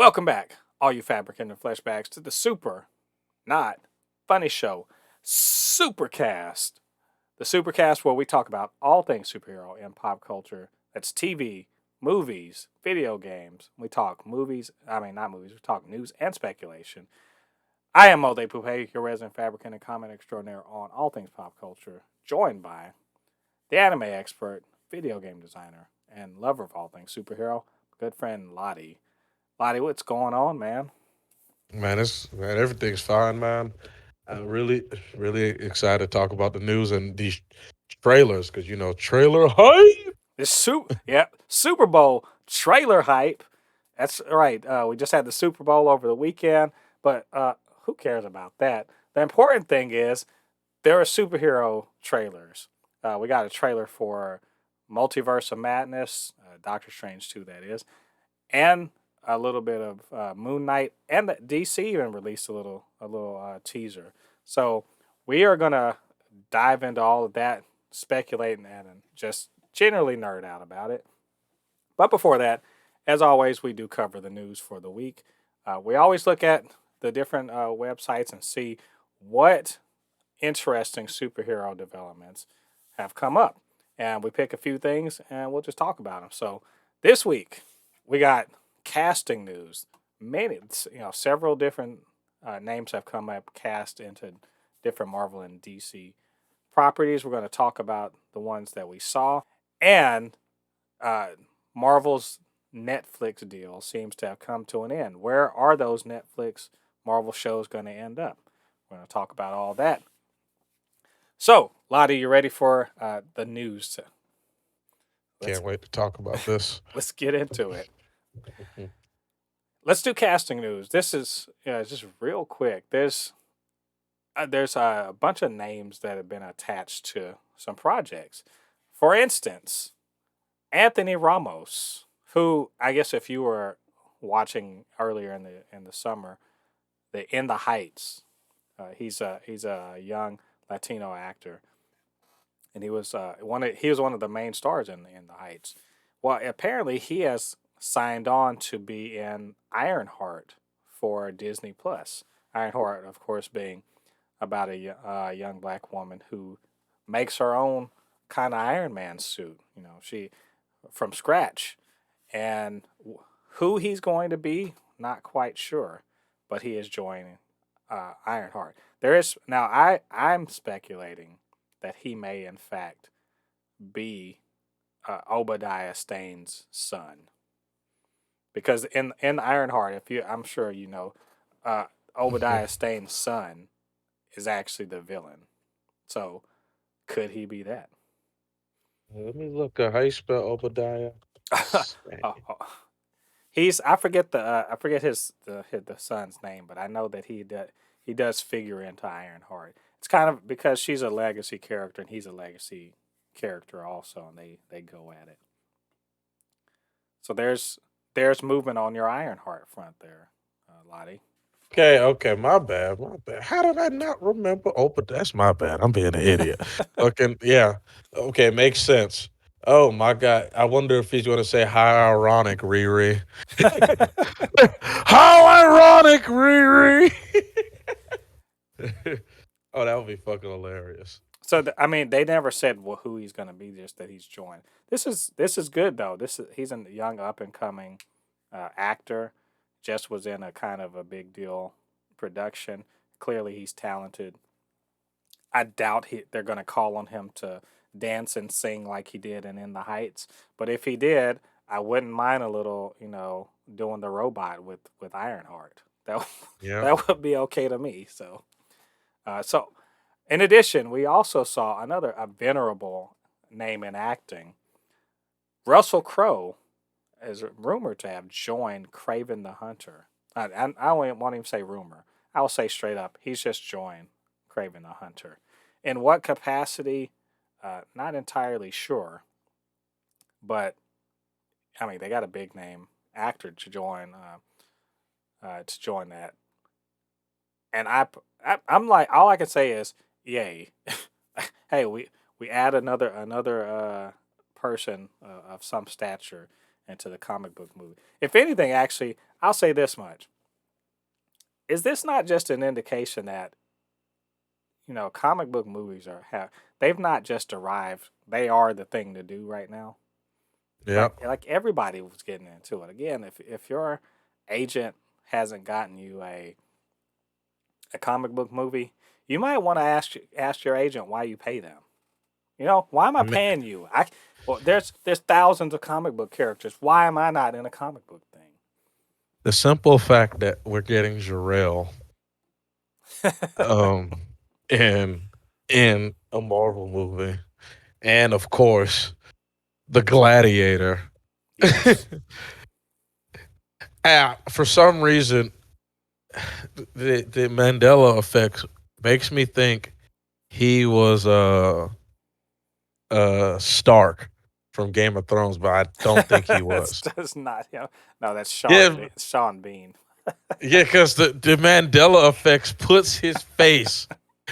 Welcome back, all you Fabricans and Fleshbags, to the super, not funny show, Supercast. The Supercast where we talk about all things superhero and pop culture. That's TV, movies, video games. We talk not movies, we talk news and speculation. I am Molde Poupe, your resident fabricant and comment extraordinaire on all things pop culture, joined by the anime expert, video game designer, and lover of all things superhero, good friend Ladi. Lottie, what's going on, man? Man, everything's fine, man. I'm really excited to talk about the news and these trailers because trailer hype. Super Bowl trailer hype. That's right. We just had the Super Bowl over the weekend, but who cares about that? The important thing is there are superhero trailers. We got a trailer for Multiverse of Madness, Doctor Strange 2, that is, and a little bit of Moon Knight, and the DC even released a little teaser. So we are gonna dive into all of that, speculating and just generally nerd out about it. But before that, as always, we do cover the news for the week. We always look at the different websites and see what interesting superhero developments have come up. And we pick a few things and we'll just talk about them. So this week, we got casting news. Several different names have come up cast into different Marvel and DC properties. We're going to talk about the ones that we saw. And uh, Marvel's Netflix deal seems to have come to an end. Where are those Netflix Marvel shows going to end up? We're going to talk about all that. So, Lottie, you ready for the news? Let's Can't wait to talk about this. let's get into it. Let's do casting news. This is just real quick. There's a bunch of names that have been attached to some projects. For instance, Anthony Ramos, who I guess if you were watching earlier in the summer, the In the Heights, he's a young Latino actor, and he was one of the main stars in the Heights. Well, apparently he has signed on to be in Ironheart for Disney Plus. Ironheart, of course, being about a young black woman who makes her own kind of Iron Man suit. She from scratch, and who he's going to be, not quite sure, but he is joining Ironheart. There is now. I'm speculating that he may in fact be Obadiah Stane's son, because in Ironheart, I'm sure you know, Obadiah Stane's son is actually the villain. So could he be that? Let me look. How you spell Obadiah? Oh, oh. I forget the son's name, but I know that he does figure into Ironheart. It's kind of because she's a legacy character and he's a legacy character also, and they go at it. So there's movement on your Ironheart front there, Lottie. Okay, my bad. How did I not remember? Oh, but that's my bad. I'm being an idiot. Okay, yeah. Okay, makes sense. Oh my God, I wonder if he's going to say how ironic, Riri. How ironic, Riri. Oh, that would be fucking hilarious. So I mean, they never said who he's going to be, just that he's joined. This is good though. He's a young up and coming actor. Just was in a kind of a big deal production. Clearly, he's talented. I doubt they're going to call on him to dance and sing like he did in the Heights. But if he did, I wouldn't mind a little, doing the robot with Ironheart. That Yeah. that would be okay to me. So in addition, we also saw another a venerable name in acting. Russell Crowe is rumored to have joined Craven the Hunter. I won't even say rumor. I'll say straight up, he's just joined Craven the Hunter. In what capacity? Not entirely sure, but I mean they got a big name actor to join that, and I'm like all I can say is yay. Hey, we add another person of some stature, into the comic book movie. If anything, actually, I'll say this much: is this not just an indication that comic book movies they've not just arrived; they are the thing to do right now. Yeah. Like everybody was getting into it. Again, if your agent hasn't gotten you a comic book movie, you might want to ask your agent why you pay them. Why am I I mean, paying you? There's thousands of comic book characters. Why am I not in a comic book the simple fact that we're getting Jarrell thing? um in a Marvel movie, and of course the Gladiator. Yes. For some reason, the Mandela effect makes me think he was Stark from Game of Thrones, but I don't think he That's was. just not him. No, that's Yeah, Sean Bean. yeah, because the Mandela effects puts his face.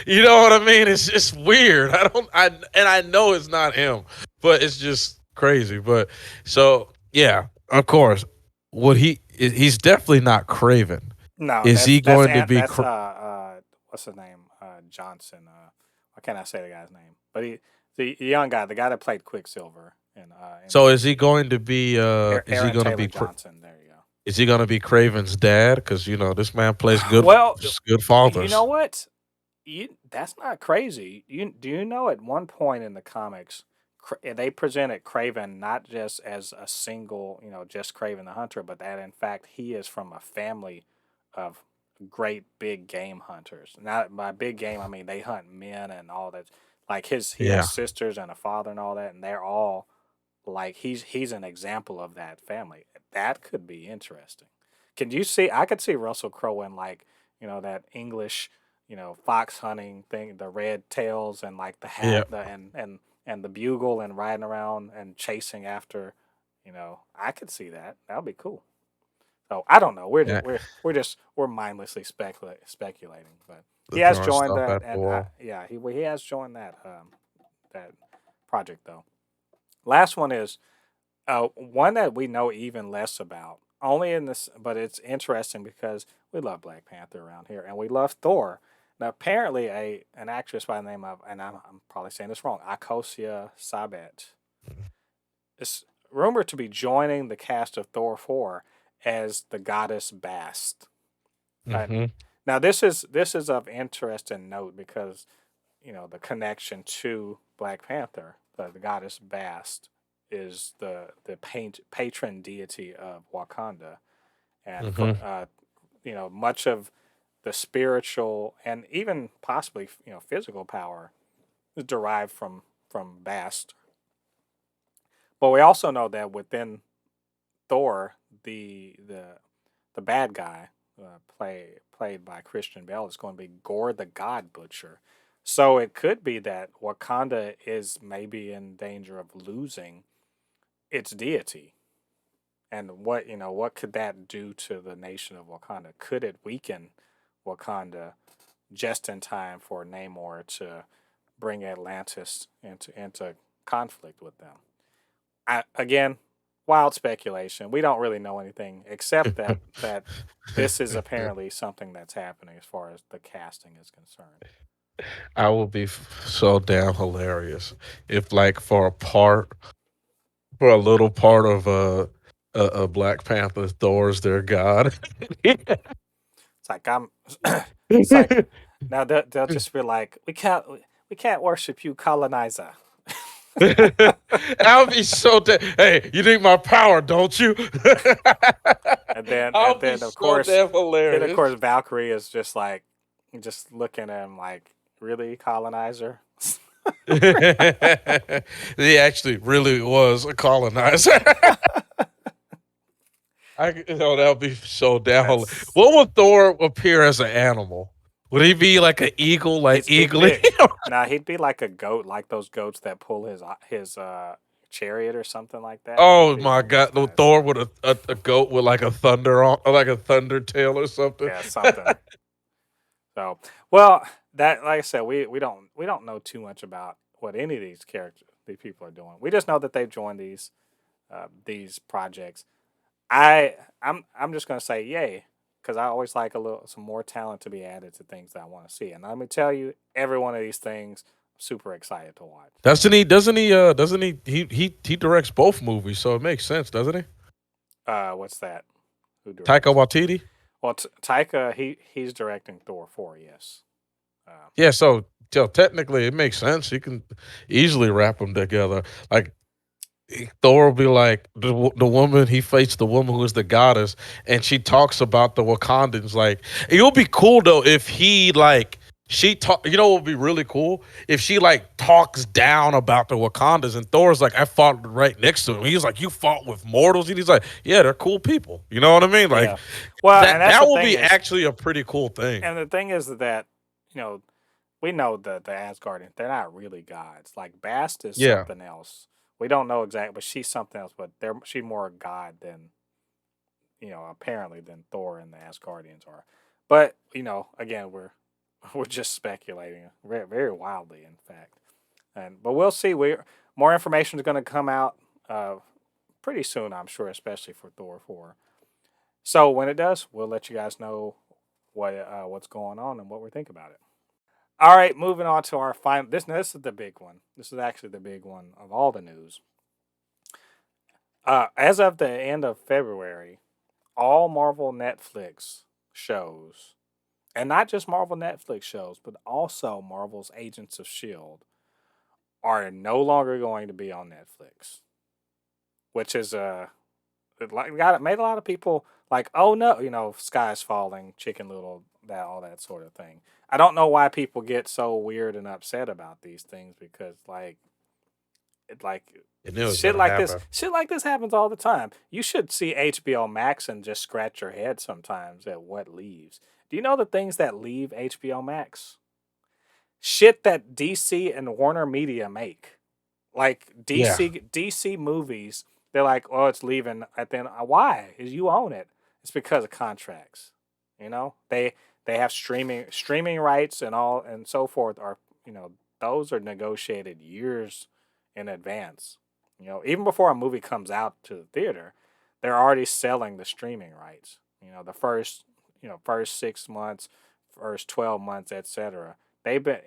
You know what I mean? It's just weird. I know it's not him, but it's just crazy. But so yeah, of course, he's definitely not Craven. No, Is he going to be? what's his name? Johnson. Why can't I say the guy's name? But the young guy, the guy that played Quicksilver in the So is he MCU. going to be? Is he Aaron going to Taylor be? Johnson. There you go. Is he going to be Craven's dad? Because this man plays good, Well, just good you know fathers. what? That's not crazy. Do you know at one point in the comics, they presented Craven not just as a single, just Craven the Hunter, but that in fact he is from a family of great big game hunters. Not by big game, I mean they hunt men and all that. Like he has Yeah, sisters and a father and all that, and they're all like he's an example of that family. That could be interesting. Can you see? I could see Russell Crowe in like that English fox hunting thing, the red tails and like the yeah. hat, and the bugle and riding around and chasing after. I could see that. That would be cool. So I don't know. Yeah. We're mindlessly speculating, but he has Throwing joined stuff that, at the and wall. yeah, he has joined that project though. Last one is one that we know even less about. Only in this, but it's interesting because we love Black Panther around here, and we love Thor. Now, apparently, an actress by the name of, and I'm probably saying this wrong, Akosia Sabet, is rumored to be joining the cast of Thor 4 as the goddess Bast. Uh, Hmm. Now, this is of interest and note because the connection to Black Panther, the goddess Bast, is the patron deity of Wakanda, and Hmm. much of the spiritual and even possibly physical power is derived from Bast. But we also know that within Thor, the bad guy, played by Christian Bale, is going to be Gore the God Butcher. So it could be that Wakanda is maybe in danger of losing its deity. And what could that do to the nation of Wakanda? Could it weaken Wakanda just in time for Namor to bring Atlantis into conflict with them? Again, wild speculation. We don't really know anything except that this is apparently something that's happening as far as the casting is concerned. I will be so damn hilarious if, like, for a little part of a Black Panther, Thor's their god. It's like it's like now they'll just be like, we can't worship you, colonizer. I'll be so damn. Hey, you need my power, don't you? And then I'll be of so course damn hilarious. Valkyrie is just looking at him like, really, colonizer? He actually really was a colonizer. That would be so damn. That's What would Thor appear as an animal? Would he be like an eagle, like he'd eagly? be Now he'd be like a goat, like those goats that pull his chariot or something like that. He'd Oh be my one of those god, no, guys. Thor with a goat with like a thunder on, like a thunder tail or something. Yeah, something. So, well, that like I said, we don't know too much about what any of these people are doing. We just know that they've joined these these projects. I'm just gonna say yay because I always like some more talent to be added to things that I want to see. And let me tell you, every one of these things, I'm super excited to watch. Doesn't he? Doesn't he? Doesn't he? He directs both movies, so it makes sense, doesn't he? What's that? Who Taika directs? Waititi. Well, Taika he's directing Thor 4. Yes. Um, Yeah, so technically it makes sense. You can easily wrap them together. Like Thor will be like the woman he faced the woman who is the goddess, and she talks about the Wakandans. Like it would be cool though if he like she talk. You know, what would be really cool if she like talks down about the Wakandans, and Thor's like, I fought right next to him. He's like, you fought with mortals, and he's like, yeah, they're cool people. You know what I mean? Like yeah. Well, and that's that the would thing be is, actually a pretty cool thing. and the thing is that you know we know that the Asgardians they're not really gods. Like Bast is Yeah, something else. We don't know exactly, but she's something else. But she's more a god than apparently than Thor and the Asgardians are. But again, we're just speculating very, very wildly, in fact. But we'll see. More information is going to come out uh, pretty soon, I'm sure, especially for Thor 4. So when it does, we'll let you guys know what's going on and what we think about it. All right, moving on to our final. This is the big one. This is actually the big one of all the news. As of the end of February, all Marvel Netflix shows, and not just Marvel Netflix shows, but also Marvel's Agents of S.H.I.E.L.D., are no longer going to be on Netflix, which is made a lot of people like, oh no, sky's falling, Chicken Little, that all that sort of thing. I don't know why people get so weird and upset about these things because like I knew it was gonna happen. shit like this happens all the time. You should see HBO Max and just scratch your head sometimes at what leaves. Do you know the things that leave HBO Max? Shit that DC and Warner Media make. Like Yeah, DC movies, they're like, oh, it's leaving at the end. Why? Is you own it. It's because of contracts. They have streaming rights and all and so forth are those are negotiated years in advance. Even before a movie comes out to the theater, they're already selling the streaming rights. The first 6 months, first 12 months, etc. They've been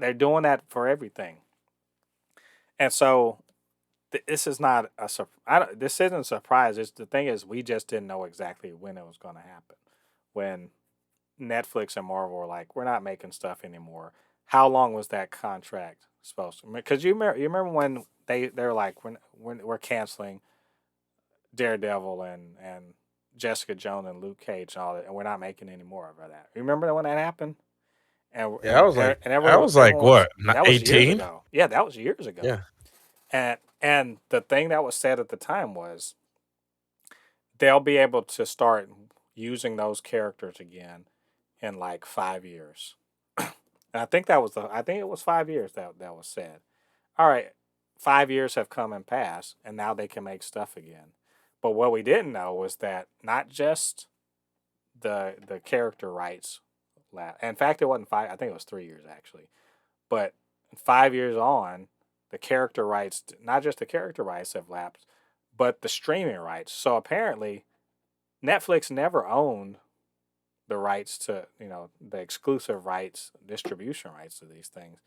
they're doing that for everything, and so this is not a this isn't a surprise. The thing is we just didn't know exactly when it was going to happen. When Netflix and Marvel were like, we're not making stuff anymore. How long was that contract supposed to? Because you remember when they're like when we're canceling Daredevil and Jessica Jones and Luke Cage and all that, and we're not making any more of that. You remember when that happened? And yeah. I was like, everyone was what, and that was years 18? ago. Yeah, that was years ago. Yeah, And the thing that was said at the time was they'll be able to start using those characters again in like 5 years. And I think it was 5 years that was said. All right, 5 years have come and passed, and now they can make stuff again. But what we didn't know was that not just the character rights. In fact, it wasn't 5. I think it was 3 years actually. But 5 years on, the character rights, not just the character rights have lapsed, but the streaming rights. So apparently, Netflix never owned the rights to, the exclusive rights, distribution rights to these things.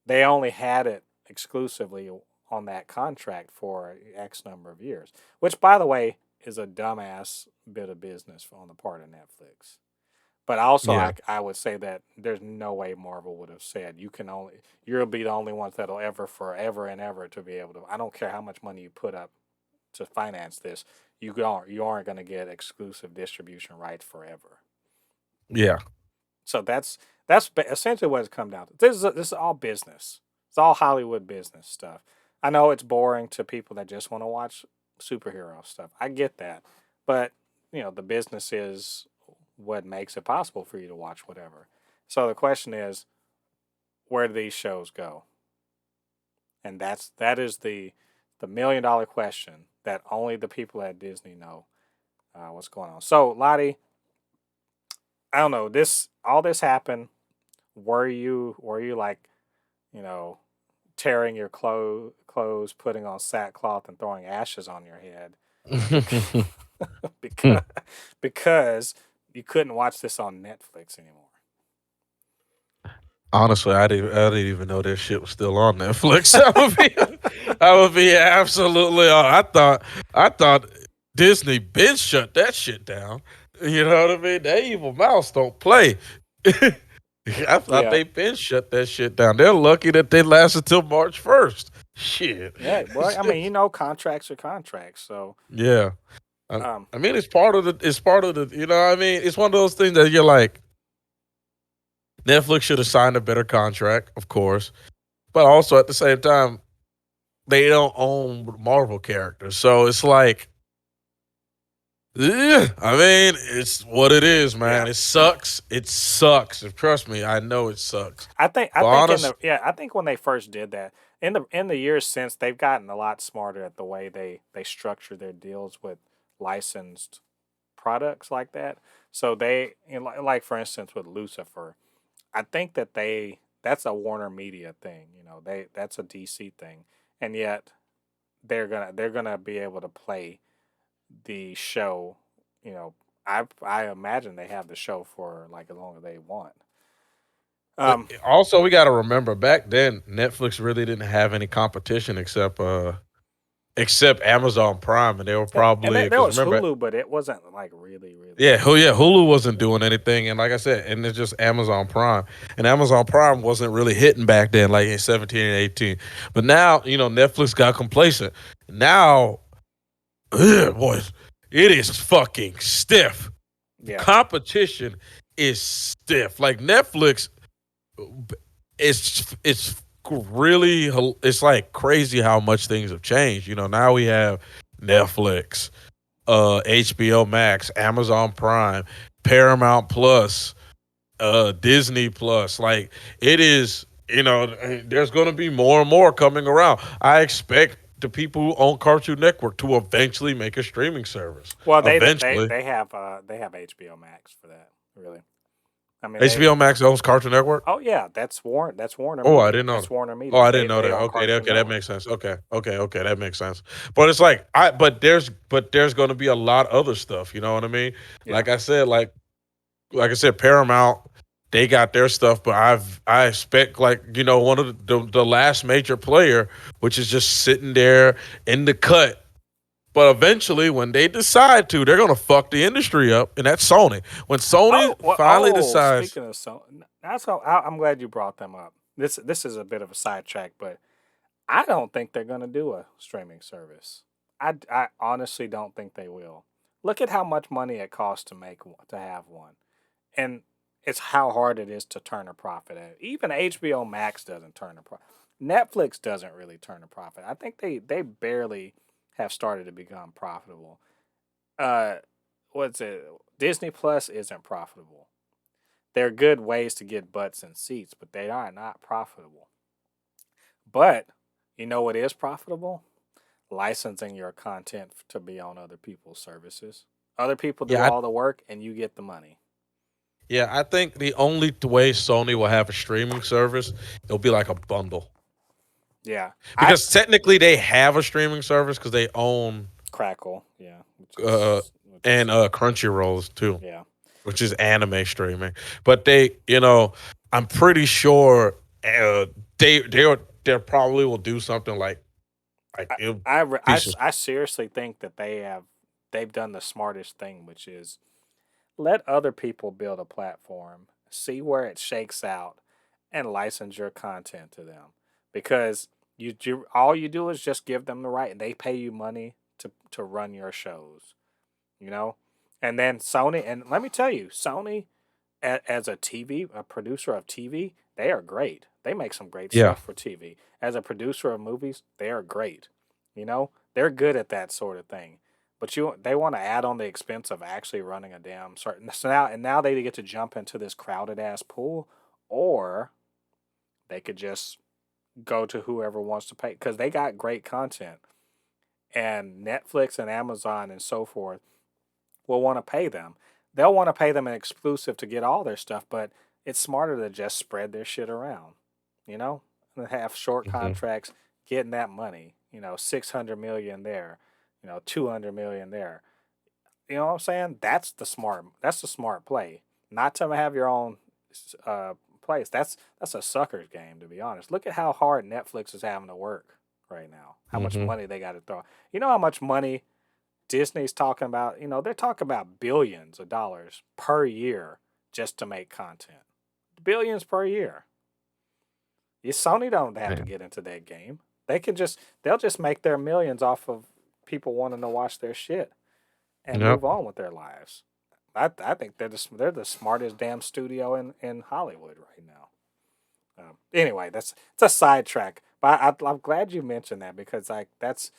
They only had it exclusively on that contract for X number of years, which, by the way, is a dumbass bit of business on the part of Netflix. But also, yeah, I would say that there's no way Marvel would have said you'll be the only ones that'll ever forever and ever to be able to. I don't care how much money you put up to finance this, you aren't going to get exclusive distribution rights forever. yeah, So that's essentially what it's come down to. This is all business. It's all Hollywood business stuff. I know it's boring to people that just want to watch superhero stuff. I get that, but the business is what makes it possible for you to watch whatever. So the question is, where do these shows go? And that is the $1 million question that only the people at Disney know what's going on. So Lottie, I don't know. All this happened. Were you like, you know, tearing your clothes, putting on sackcloth, and throwing ashes on your head because because because you couldn't watch this on Netflix anymore. Honestly, I didn't even know that shit was still on Netflix. I would be absolutely. I thought Disney been shut that shit down. You know what I mean? That evil mouse don't play. I thought Yeah, they been shut that shit down. They're lucky that they lasted till March 1st. Shit. yeah. Well, I mean, contracts are contracts. So, Yeah. I, um, I mean, it's part of the. You know what I mean? It's one of those things that you're like, Netflix should have signed a better contract, of course, but also at the same time, they don't own Marvel characters, so it's like, I mean, it's what it is, yeah. man. It sucks. It sucks. Trust me, I know it sucks. I But think in honest, the yeah, I think when they first did that, in the years since, they've gotten a lot smarter at the way they structure their deals with licensed products like that. So like for instance with Lucifer, I think that's a Warner Media thing. That's a DC thing, and yet they're gonna be able to play the show. You know, I imagine they have the show for like as long as they want. Um, also we got to remember back then, Netflix really didn't have any competition except Amazon Prime, and they were and probably there because was remember. Hulu, but it wasn't like really, really Yeah, big. Hulu wasn't doing anything, and like I said, and it's just Amazon Prime, and Amazon Prime wasn't really hitting back then, like in 17 and 18. But now, Netflix got complacent. Now, boys, it is fucking stiff. The Yeah, competition is stiff. Like Netflix, it's really it's like crazy how much things have changed. Now we have Netflix, HBO Max, Amazon Prime, Paramount Plus, Disney Plus. Like it is, there's going to be more and more coming around. I expect the people who own Cartoon Network to eventually make a streaming service. well, Eventually, they have HBO Max for that. Really, I mean HBO Max owns Cartoon Network. oh yeah, that's Warner Oh, I Media. didn't know That's that. Warner Oh, Media. I didn't They know they that. own Okay, Cartoon okay, that Network. makes sense. Okay, that makes sense. But it's like but there's going to be a lot of other stuff. You know what I mean? Yeah. Like I said, like I said, Paramount, they got their stuff, but I expect like one of the last major player, which is just sitting there in the cut. But eventually, when they decide to, they're gonna fuck the industry up, and that's Sony. When Sony Oh, well, finally decides, speaking of so, that's how I'm glad you brought them up. This is a bit of a sidetrack, but I don't think they're going to do a streaming service. I honestly don't think they will. Look at how much money it costs to have one, and it's how hard it is to turn a profit. Even HBO Max doesn't turn a profit. Netflix doesn't really turn a profit. I think they barely have started to become profitable. Uh, what's it? Disney Plus isn't profitable. They're good ways to get butts and seats, but they are not profitable. But you know what is profitable? Licensing your content to be on other people's services. Other people do yeah, all the work and you get the money. yeah, I think the only way Sony will have a streaming service, it'll be like a bundle, Yeah. I because technically they have a streaming service because they own Crackle, yeah, uh which is and Crunchyrolls too, yeah. which is anime streaming. But I'm pretty sure they probably will do something like I it'll be I seriously think that they've done the smartest thing, which is let other people build a platform, see where it shakes out, and license your content to them. Because all you do is just give them the right, and they pay you money to run your shows. You know, and then Sony, and let me tell you, Sony as a producer of TV, they are great. They make some great yeah. stuff for TV. As a producer of movies, they are great. They're good at that sort of thing. But they want to add on the expense of actually running a damn certain. So now they get to jump into this crowded ass pool, or they could just go to whoever wants to pay because they got great content, and Netflix and Amazon and so forth will want to pay them. They'll want to pay them an exclusive to get all their stuff, but it's smarter to just spread their shit around, you know? and have short Mhm. contracts, getting that money. 600 million there, 200 million there. You know what I'm saying? That's the smart play. Not to have your own uh, place. That's a sucker's game, to be honest. Look at how hard Netflix is having to work right now. How much Mhm. money they got to throw. You know how much money Disney's talking about? They're talking about billions of dollars per year just to make content. Billions per year. Sony don't have to Man. get into that game. They'll just make their millions off of people wanting to watch their shit and Yep. move on with their lives. I think they're the smartest damn studio in Hollywood right now. Anyway, it's a sidetrack, but I'm glad you mentioned that because like that's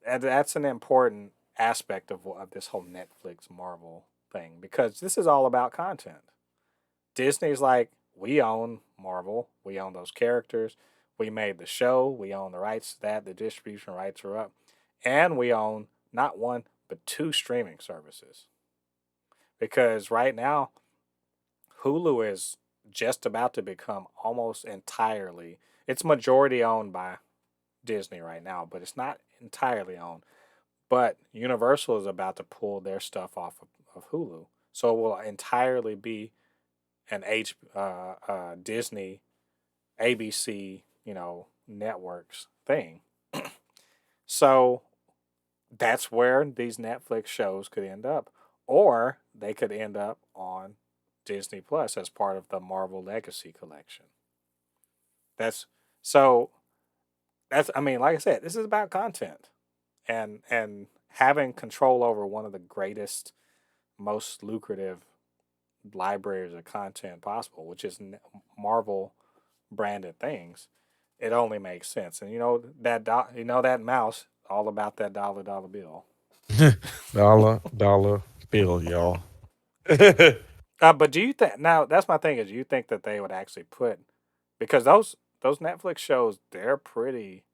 an important aspect of this whole Netflix Marvel thing because this is all about content. Disney's like, we own Marvel, we own those characters, we made the show, we own the rights to that, the distribution rights are up, and we own not one but two streaming services. Because right now, Hulu is just about to become almost entirely, it's majority owned by Disney right now, but it's not entirely owned. But Universal is about to pull their stuff off of Hulu. So it will entirely be an Disney ABC, networks thing. So that's where these Netflix shows could end up, or they could end up on Disney Plus as part of the Marvel Legacy collection. That's so that's I mean, like I said, this is about content and having control over one of the greatest, most lucrative libraries of content possible, which is Marvel branded things. It only makes sense, and that mouse all about that dollar bill. Dollar bill, y'all. But do you think now? That's my thing. Is you think that they would actually put because those Netflix shows they're pretty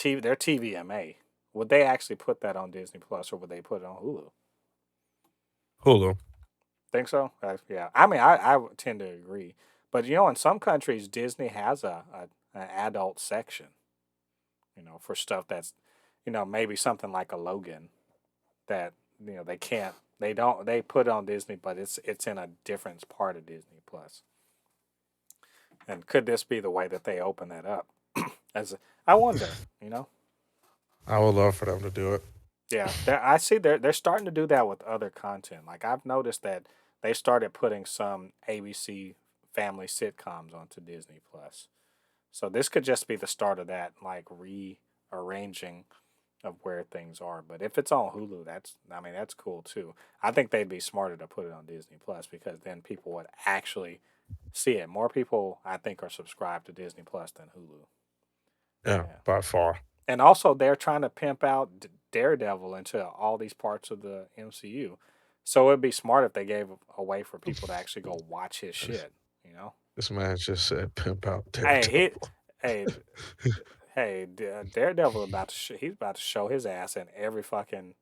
they're TVMA. Would they actually put that on Disney Plus or would they put it on Hulu? Hulu. Think so? Yeah. I mean, I would tend to agree. But in some countries, Disney has an adult section. For stuff that's, maybe something like a Logan that they can't they put it on Disney, but it's in a different part of Disney Plus. And could this be the way that they open that up? As I wonder, I would love for them to do it. yeah, I see they're starting to do that with other content. Like I've noticed that they started putting some ABC family sitcoms onto Disney Plus. So this could just be the start of that, like rearranging of where things are. But if it's on Hulu, that's cool too. I think they'd be smarter to put it on Disney Plus because then people would actually see it. More people, I think, are subscribed to Disney Plus than Hulu. Yeah, Yeah. by far. And also, they're trying to pimp out Daredevil into all these parts of the MCU. So it'd be smart if they gave a way for people to actually go watch his This, shit. You know, this man just said pimp out hey, Daredevil. hey, hey, Daredevil he's about to show his ass in every fucking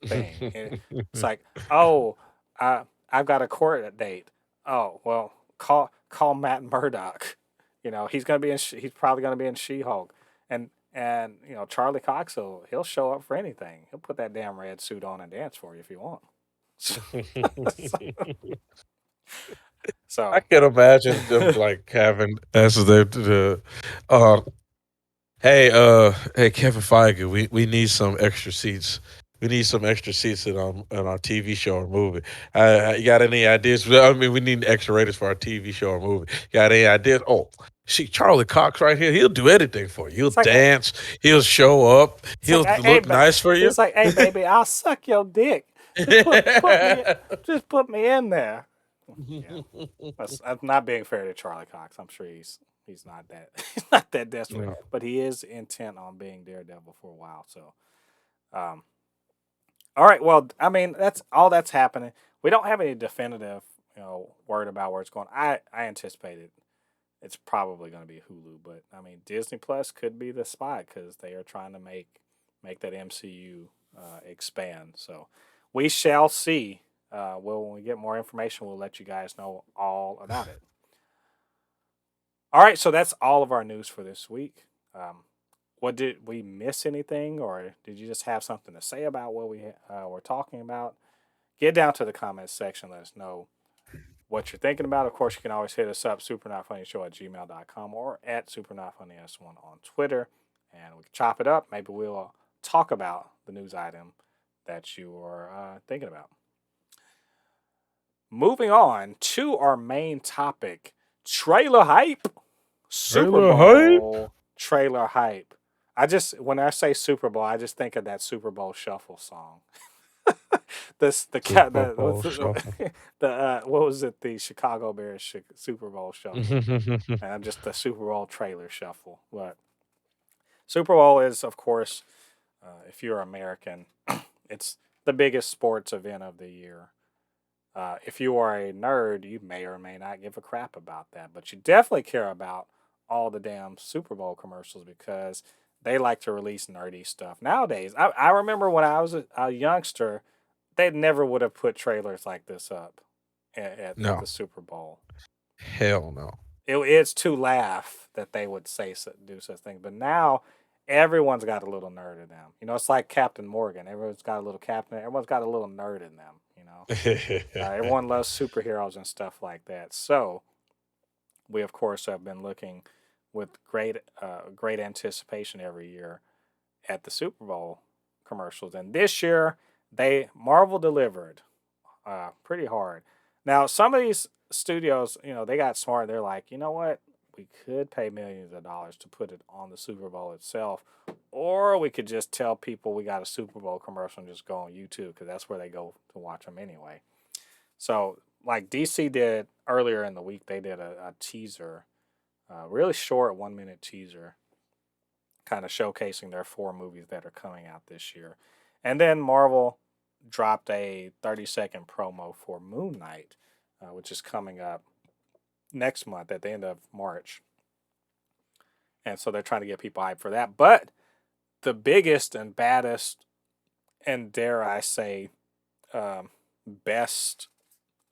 thing. And it's like, oh, I've got a court date. Oh, well, call Matt Murdock. He's probably gonna be in She-Hulk, and Charlie Cox he'll show up for anything. He'll put that damn red suit on and dance for you if you want. I So, can imagine them like having as the uh hey Kevin Feige, we need some extra seats. We need some extra seats in our TV show or movie. You got any ideas? Well, I mean, we need extra ratings for our TV show or movie. Got any ideas? Oh, see Charlie Cox right here. He'll do anything for you. He'll it's like, dance. He'll show up. it's like, He'll hey, look nice for you. it's like, hey, baby, I'll suck your dick. Just just put me in there. Yeah. That's not being fair to Charlie Cox. I'm sure he's not that he's not that desperate, No. but he is intent on being Daredevil for a while. So, um, all right. Well, I mean that's happening. We don't have any definitive word about where it's going. I anticipate it's probably going to be Hulu, but I mean Disney Plus could be the spot because they are trying to make that MCU expand. So we shall see. Uh, when we get more information, we'll let you guys know all about it. All right, so that's all of our news for this week. What did we miss anything, or did you just have something to say about what we were talking about? Get down to the comments section. Let us know what you're thinking about. Of course, you can always hit us up, supernotfunnyshow at gmail.com or at supernotfunnys1 on Twitter, and we can chop it up. Maybe we'll talk about the news item that you were thinking about. Moving on to our main topic, trailer hype. Super Trailer hype. Bowl trailer hype. When I say Super Bowl, I just think of that Super Bowl shuffle song. This the cat Super the Bowl shuffle. the what was it, the Chicago Bears Super Bowl shuffle, and just the Super Bowl trailer shuffle. But Super Bowl is, of course, if you're American, it's the biggest sports event of the year. If you are a nerd, you may or may not give a crap about that, but you definitely care about all the damn Super Bowl commercials because they like to release nerdy stuff. Nowadays, I remember when I was a youngster, they never would have put trailers like this up at No, the Super Bowl. hell no. It's to laugh that they would do such things. But now everyone's got a little nerd in them. It's like Captain Morgan. Everyone's got a little captain. Everyone's got a little nerd in them. Everyone loves superheroes and stuff like that. So we, of course, have been looking with great anticipation every year at the Super Bowl commercials. And this year, Marvel delivered pretty hard. Now, some of these studios, they got smart. They're like, you know what? We could pay millions of dollars to put it on the Super Bowl itself, or we could just tell people we got a Super Bowl commercial and just go on YouTube because that's where they go to watch them anyway. So, like DC did earlier in the week, they did a teaser, really short 1 minute teaser, kind of showcasing their 4 movies that are coming out this year. And then Marvel dropped a 30-second promo for Moon Knight, which is coming up next month at the end of March. And so they're trying to get people hyped for that. But the biggest and baddest, and dare I say, best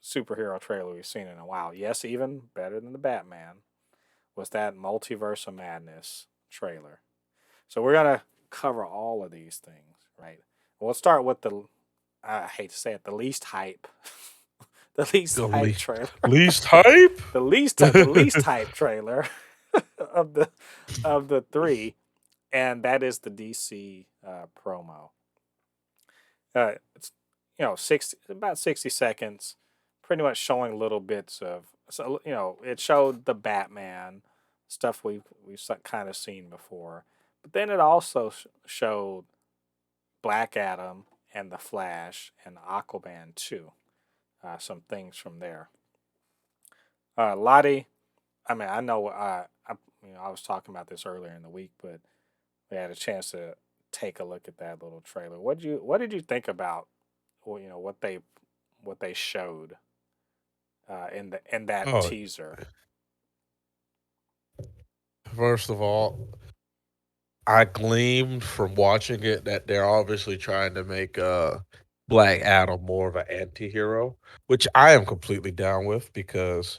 superhero trailer we've seen in a while, yes, even better than the Batman, was that Multiverse of Madness trailer. So we're going to cover all of these things, right? We'll start with I hate to say it, the least hype. The least The hype trailer. least hype. The least hype trailer of the three, and that is the DC promo. It's 60 seconds, pretty much showing little bits of. So it showed the Batman stuff we've kind of seen before, but then it also showed Black Adam and the Flash and Aquaman too. Some things from there. Lottie, I mean, I know I was talking about this earlier in the week, but we had a chance to take a look at that little trailer. What did you think about what they showed in that Oh, teaser? first of all, I gleamed from watching it that they're obviously trying to make Black Adam more of an anti-hero, which I am completely down with because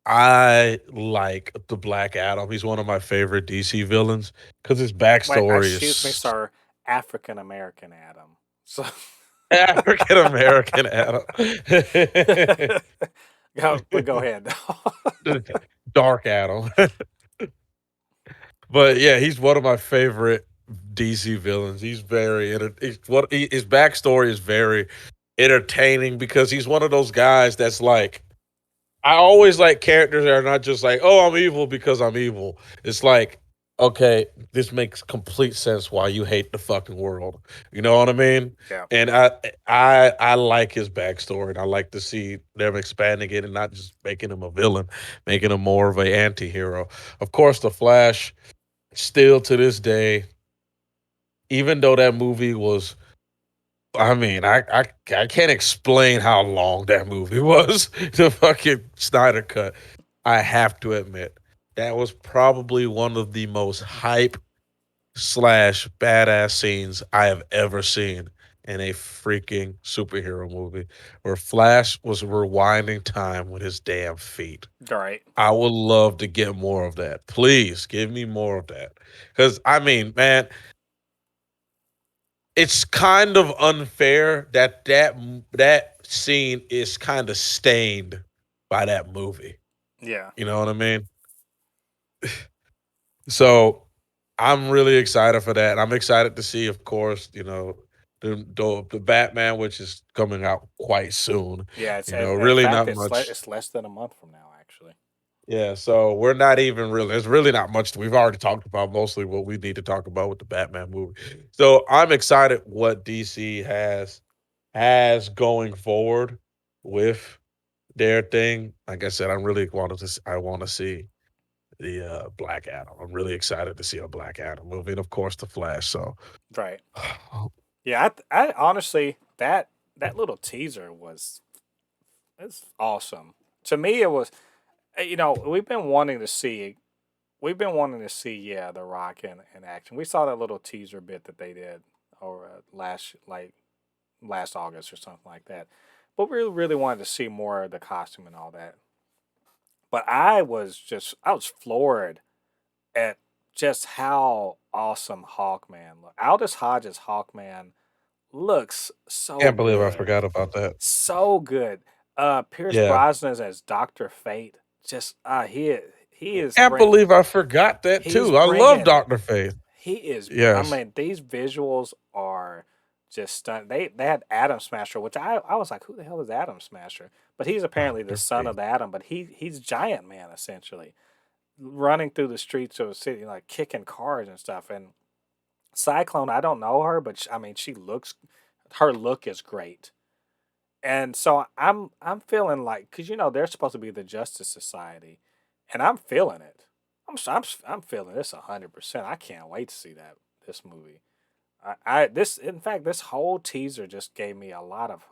I like the Black Adam. He's one of my favorite DC villains because his Wait, backstory excuse me, is sir. African American Adam. So African American Adam. but go ahead. Dark Adam. But yeah, he's one of my favorite DC villains. He's his backstory is very entertaining because he's one of those guys that's like I always like characters that are not just like, oh, I'm evil because I'm evil. It's like, okay, this makes complete sense why you hate the fucking world. You know what I mean? Yeah. And I like his backstory and I like to see them expanding it and not just making him a villain, making him more of an anti-hero. Of course, the Flash, still to this day, even though that movie was I mean, I can't explain how long that movie was. The fucking Snyder cut. I have to admit that was probably one of the most hype slash badass scenes I have ever seen in a freaking superhero movie where Flash was rewinding time with his damn feet. Right. I would love to get more of that. Please give me more of that. Because, I mean, man, it's kind of unfair that that scene is kind of stained by that movie. Yeah. You know what I mean? So I'm really excited for that. I'm excited to see, of course, the Batman, which is coming out quite soon. Yeah. It's in Really fact not much. it's less than a month from now actually. Yeah, so we're not even really. There's really not much. We've already talked about mostly what we need to talk about with the Batman movie. So I'm excited what DC has going forward with their thing. Like I said, I want to see the Black Adam. I'm really excited to see a Black Adam movie, and of course the Flash. So Right. Yeah. I honestly that little teaser was it's awesome. To me, it was. We've been wanting to see, yeah, The Rock in action. We saw that little teaser bit that they did over last August or something like that. But we really wanted to see more of the costume and all that. But I was floored at just how awesome Hawkman looked. Aldous Hodges Hawkman looks so can't believe I good. forgot about that. So good. Pierce Yeah, Brosnan as Doctor Fate. Just he is can't bring believe I forgot that he's too. I love bringing it. Doctor Faith. He is. I Yes, mean, these visuals are just stunning. They had Atom Smasher, which I was like, who the hell is Atom Smasher? But he's apparently the Doctor son of Faith. the Atom. But he's Giant Man essentially, running through the streets of a city like kicking cars and stuff. And Cyclone, I don't know her, but I mean, her look is great. And so I'm feeling like, because they're supposed to be the Justice Society, and I'm feeling it. I'm feeling this 100%. I can't wait to see this movie. In fact, this whole teaser just gave me a lot of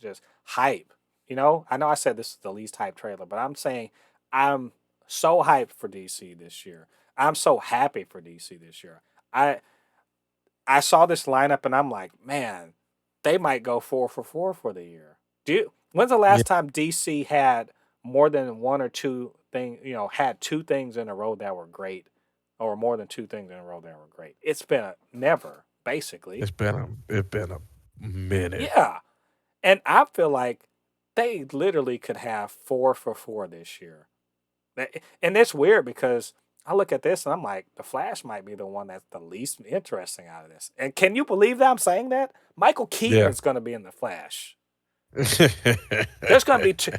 just hype. I know I said this is the least hype trailer, but I'm saying I'm so hyped for DC this year. I'm so happy for DC this year. I I saw this lineup and I'm like, man, they might go 4 for 4 for the year. When's the Yeah, last time DC had more than one or two had two things in a row that were great, or more than two things in a row that were great? It's been never, basically. it's been a minute. Yeah. And I feel like they literally could have 4 for 4 this year. And it's weird because I look at this and I'm like, the Flash might be the one that's the least interesting out of this. And can you believe that I'm saying that? Michael Keaton Yeah. is going to be in the Flash. There's going to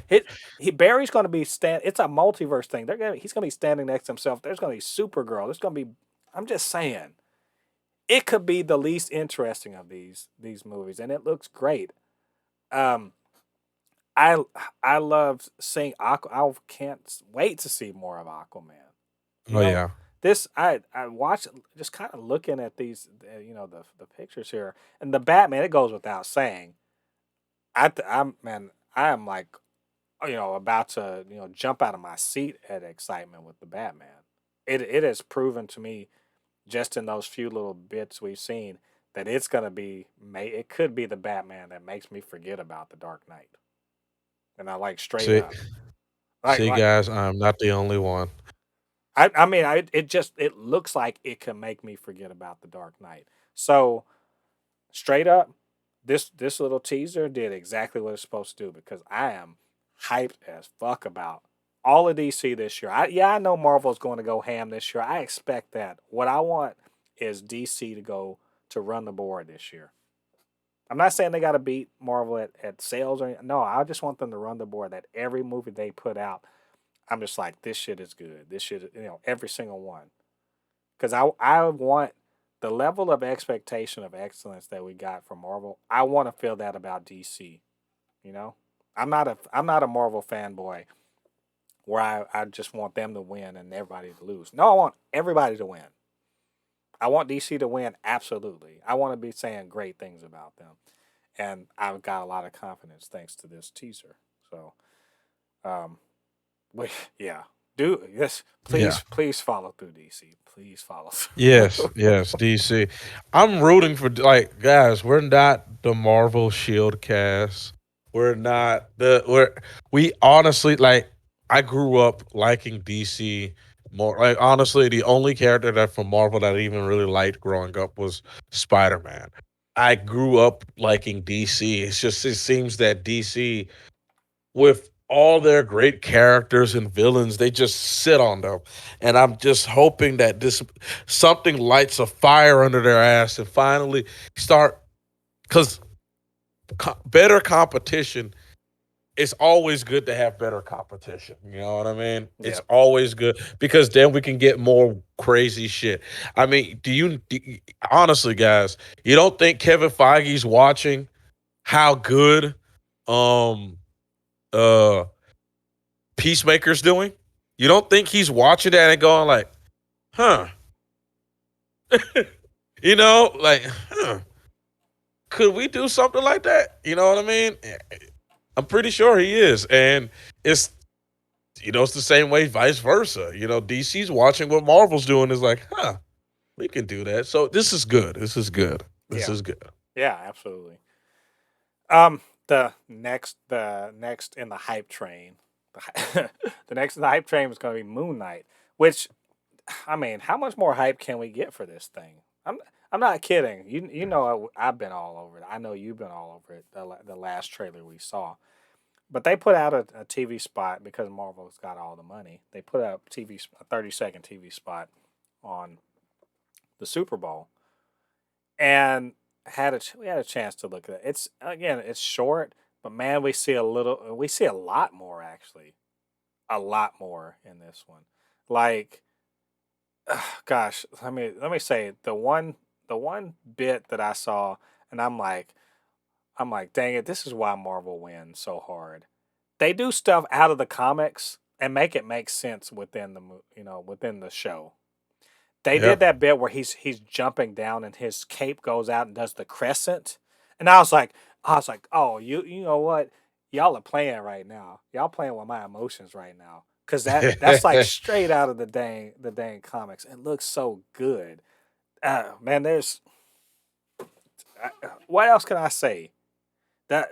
be Barry's going to be It's a multiverse thing. He's going to be standing next to himself. There's going to be Supergirl. There's going to be. I'm just saying, it could be the least interesting of these movies, and it looks great. Um, I I love seeing Aqua. I can't wait to see more of Aquaman. You Oh know, yeah. this I watch just kind of looking at these, the pictures here, and the Batman. It goes without saying. I'm man, I am like, about to jump out of my seat at excitement with the Batman. It has proven to me just in those few little bits we've seen that it's gonna be it could be the Batman that makes me forget about the Dark Knight. And I like straight See, up. see, Like guys, I'm not the only one. I mean it looks like it can make me forget about the Dark Knight. So straight up, this little teaser did exactly what it's supposed to do because I am hyped as fuck about all of DC this year. I know Marvel's going to go ham this year. I expect that. What I want is DC to run the board this year. I'm not saying they got to beat Marvel at sales or anything. No, I just want them to run the board that every movie they put out, I'm just like, this shit is good. This shit, every single one. Because I want the level of expectation of excellence that we got from Marvel. I want to feel that about DC. You know, I'm not a Marvel fanboy where I just want them to win and everybody to lose. No, I want everybody to win. I want DC to win absolutely. I want to be saying great things about them, and I've got a lot of confidence thanks to this teaser. So, um, we, yeah, do yes. Yeah. Please follow through, DC. Please follow Yes, through. yes, DC. I'm rooting for like guys. We're not. the Marvel Shield cast. We honestly like. I grew up liking DC more. Like honestly, the only character that from Marvel that I even really liked growing up was Spider Man. I grew up liking DC. It seems that DC with all their great characters and villains, they just sit on them. And I'm just hoping that this something lights a fire under their ass and finally start because better competition. It's always good to have better competition. You know what I mean? It's Yep. always good because then we can get more crazy shit. I mean, honestly, guys, you don't think Kevin Feige's watching how good um uh Peacemaker's doing? You don't think he's watching that and going like, huh? Like, huh? Could we do something like that? You know what I mean? I'm pretty sure he is, and it's it's the same way, vice versa. DC's watching what Marvel's doing is like, huh? We can do that. So this is good. This is good. This Yeah. is good. Yeah. Absolutely. The next in the hype train, the next in the hype train was going to be Moon Knight. Which, I mean, how much more hype can we get for this thing? I'm not kidding. You know I've been all over it. I know you've been all over it. The last trailer we saw, but they put out a TV spot because Marvel's got all the money. They put out a 30-second TV spot on the Super Bowl, and we had a chance to look at it. It's short, but man, we see a lot more actually, a lot more in this one. Like, gosh, let me say the one bit that I saw, and I'm like, dang it, this is why Marvel wins so hard. They do stuff out of the comics and make it make sense within within the show. They did Yep. that bit where he's jumping down and his cape goes out and does the crescent. And I was like, oh, you know what? Y'all are playing right now. Y'all playing with my emotions right now. Cause that's like straight out of the dang comics. It looks so good. Man, what else can I say? That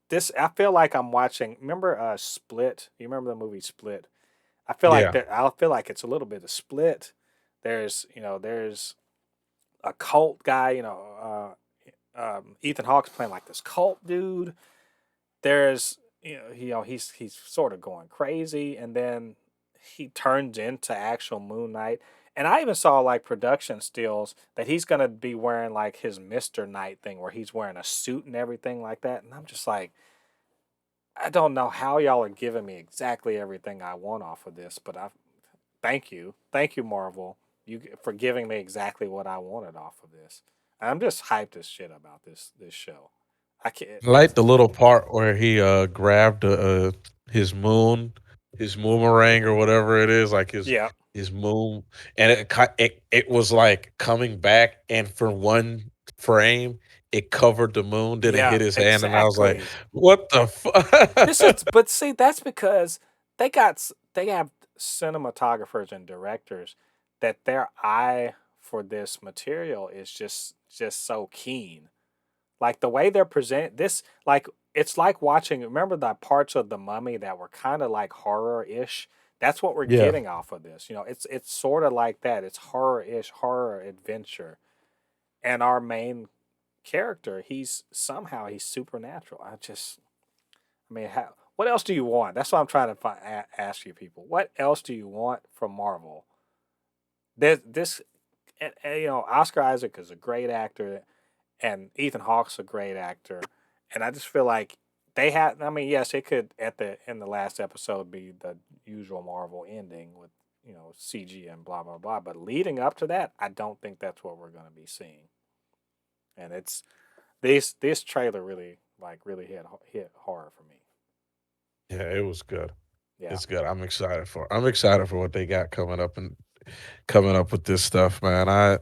this I feel like I'm watching. Remember Split? You remember the movie Split? Yeah. I feel like it's a little bit of Split. There's a cult guy. Ethan Hawke's playing like this cult dude. There's he's sort of going crazy, and then he turns into actual Moon Knight. And I even saw like production stills that he's gonna be wearing like his Mister Knight thing, where he's wearing a suit and everything like that. And I'm just like, I don't know how y'all are giving me exactly everything I want off of this, but thank you, Marvel, for giving me exactly what I wanted off of this. I'm just hyped as shit about this show. I can't. I like the little part where he grabbed his his boomerang or whatever it is, like Yeah, his moon, and it was like coming back, and for one frame, it covered the moon, then it yeah, hit his hand, and I was like, exactly. "What the fuck?" But see, that's because they have cinematographers and directors that their eye for this material is just so keen. Like the way they're present this, like it's like watching. Remember the parts of the Mummy that were kind of like horror ish. That's what we're Yeah. getting off of this. It's sort of like that. It's horror ish, horror adventure, and our main character, he's supernatural. I mean, what else do you want? That's what I'm trying to ask you people. What else do you want from Marvel? This, Oscar Isaac is a great actor, and Ethan Hawke's a great actor, and I just feel like they had. I mean, yes, it could in the last episode be the usual Marvel ending with CG and blah blah blah, but leading up to that, I don't think that's what we're going to be seeing. And it's this trailer really hit horror for me. Yeah, it was good. Yeah, It's good. I'm excited for what they got coming up with this stuff, man.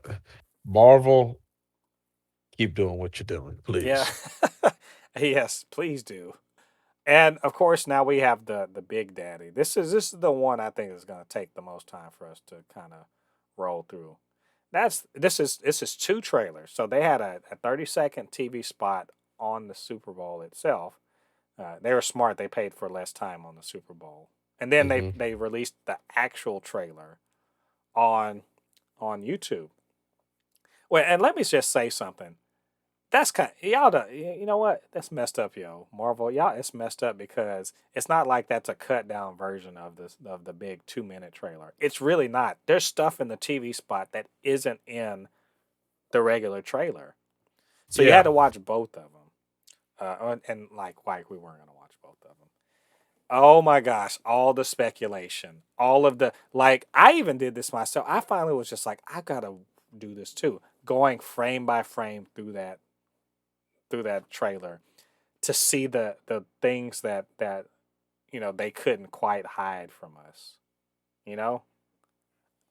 Marvel, keep doing what you're doing, yeah, please. yes, please do. And of course, now we have the Big Daddy. This is the one I think is going to take the most time for us to kind of roll through. This is two trailers. So they had a 30-second TV spot on the Super Bowl itself. They were smart. They paid for less time on the Super Bowl, and then Hmm. they released the actual trailer on YouTube. Well, and let me just say something. That's kind y'all. You know what? That's messed up, yo. Marvel, y'all. It's messed up because it's not like that's a cut down version of the big 2 minute trailer. It's really not. There's stuff in the TV spot that isn't in the regular trailer, so you had Yeah. to watch both of them. And like we weren't gonna watch both of them. Oh my gosh, all the speculation, all of the like. I even did this myself. I finally was just like, I gotta do this too, going frame by frame through that trailer to see the things that they couldn't quite hide from us. You know,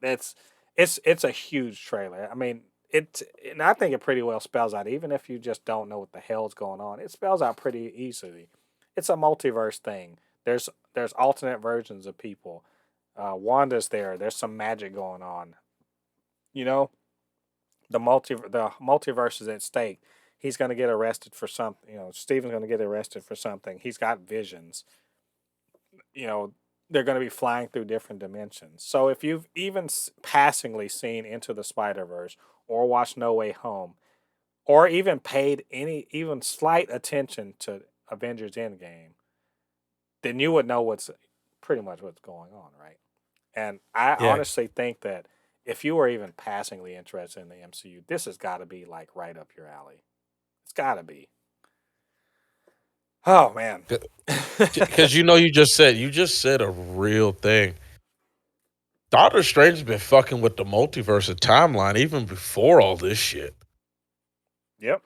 it's it's a huge trailer. I mean, and I think it pretty well spells out. Even if you just don't know what the hell's going on, it spells out pretty easily. It's a multiverse thing. There's alternate versions of people. Wanda's there. There's some magic going on. You know, the multiverse is at stake. He's going to get arrested for something. Steven's going to get arrested for something. He's got visions. You know, they're going to be flying through different dimensions. So if you've even passingly seen Into the Spider Verse or watched No Way Home, or even paid any even slight attention to Avengers Endgame, then you would know what's pretty much what's going on, right? And I Yeah. honestly think that if you were even passingly interested in the MCU, this has got to be like right up your alley. It's got to be. Oh man. Because you just said a real thing. Doctor Strange has been fucking with the multiverse and timeline even before all this shit. Yep.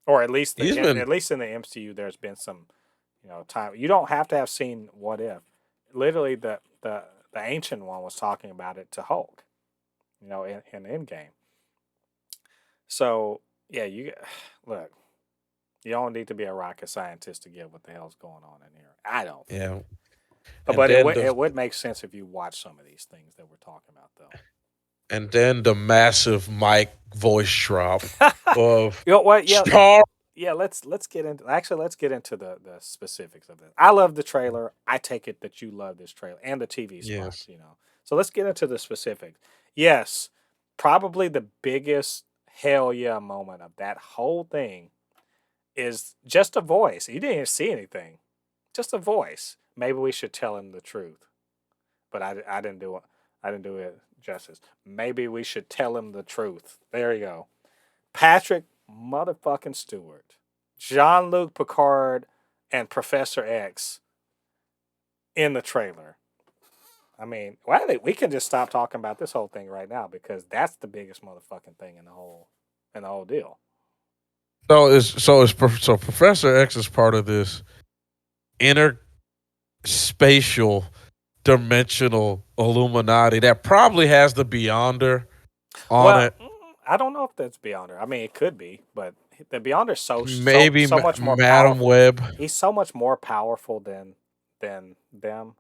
Or at least He's been at least in the MCU, there's been some, time. You don't have to have seen What If. Literally, the ancient one was talking about it to Hulk. In Endgame. So yeah, you look. You don't need to be a rocket scientist to get what the hell's going on in here. I don't think. yeah. And But it then would the it would make sense if you watch some of these things that we're talking about, massive mic voice drop though. of You know what? Yeah, Star. yeah. Let's get into let's get into the specifics of this. I love the trailer. I take it that you love this trailer and the TV Yes. spots. So let's get into the specifics. Yes, probably the biggest hell yeah moment of that whole thing is just a voice. You didn't even see anything, just a voice. Maybe we should tell him the truth, but I didn't do it. I didn't do it justice. Maybe we should tell him the truth. There you go. Patrick motherfucking Stewart, Jean Luc Picard, and Professor X in the trailer. I mean, we can just stop talking about this whole thing right now because that's the biggest motherfucking thing in the whole deal. So Professor X is part of this interspatial dimensional Illuminati that probably has the Beyonder on Well, it. I don't know if that's Beyonder. I mean, it could be, but the Beyonder's Maybe so much more Madam powerful. Web. He's so much more powerful than them.